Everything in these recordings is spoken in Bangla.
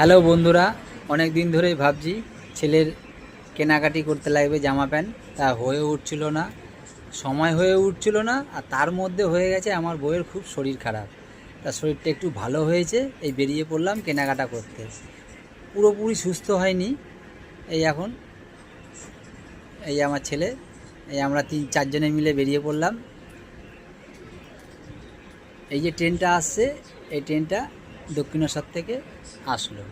হ্যালো বন্ধুরা, অনেক দিন ধরেই ভাবছি ছেলের কেনাকাটি করতে লাগবে জামা প্যান্ট, তা হয়ে উঠছিল না, সময় হয়ে উঠছিল না। আর তার মধ্যে হয়ে গেছে আমার বউয়ের খুব শরীর খারাপ। তার শরীরটা একটু ভালো হয়েছে, এই বেরিয়ে পড়লাম কেনাকাটা করতে। পুরোপুরি সুস্থ হয়নি। এই এখন এই আমার ছেলে, এই আমরা 3-4 জনে মিলে বেরিয়ে পড়লাম। এই যে ট্রেনটা আসছে, এই ট্রেনটা দক্ষিণেশ্বর থেকে আসলো।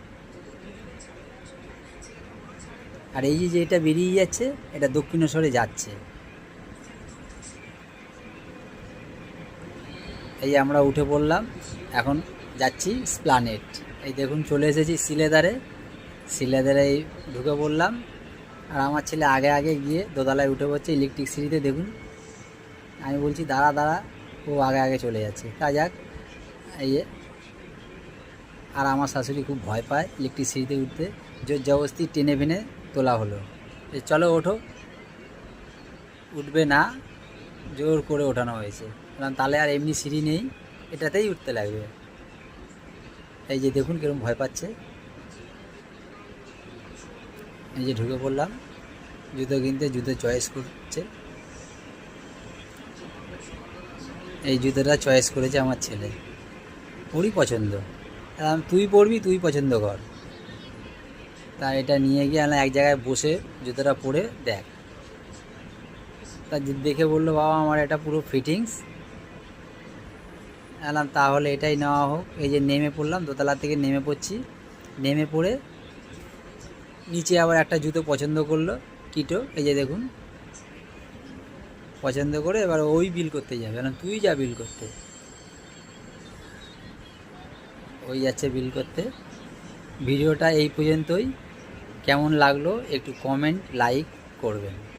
আর এই যে এটা বেরিয়ে যাচ্ছে, এটা দক্ষিণেশ্বরে যাচ্ছে। এই আমরা উঠে পড়লাম, এখন যাচ্ছি স্প্লানেট। এই দেখুন চলে এসেছি শিলেদারে ঢুকে পড়লাম। আর আমার ছেলে আগে আগে গিয়ে দোতলায় উঠে পড়ছে ইলেকট্রিক সিঁড়িতে। দেখুন, আমি বলছি দাঁড়া দাঁড়া, ও আগে আগে চলে যাচ্ছে। তা যাক, এই আর আমার শাশুড়ি খুব ভয় পায় ইলেকট্রিক সিঁড়িতে উঠতে, জোর জবরদস্তি টেনে ভেনে তোলা হলো। এই চলো ওঠো, উঠবে না, জোর করে ওঠানো হয়েছে। কারণ তাহলে আর এমনি সিঁড়ি নেই, এটাতেই উঠতে লাগবে। এই যে দেখুন কিরকম ভয় পাচ্ছে। এই যে ঢুকে পড়লাম জুতো কিনতে, জুতো চয়েস করছে। এই জুতোটা চয়েস করেছে আমার ছেলে, ওরই পছন্দ। তুই পরবি, তুই পছন্দ কর। তা এটা নিয়ে গিয়ে এক জায়গায় বসে জুতোটা পরে দেখ। তা দেখে বললো, বাবা আমার এটা পুরো ফিটিংস। এলাম তাহলে এটাই নেওয়া হোক। এই যে নেমে পড়লাম, দোতলা থেকে নেমে পড়ছি। নেমে পড়ে নিচে আবার একটা জুতো পছন্দ করলো, কিটো। এই যে দেখুন, পছন্দ করে এবার ওই বিল করতে যাবে। কারণ তুই যা বিল করতে, ওই যাচ্ছে বিল করতে। ভিডিওটা এই পর্যন্তই। কেমন লাগলো একটু কমেন্ট লাইক করবেন।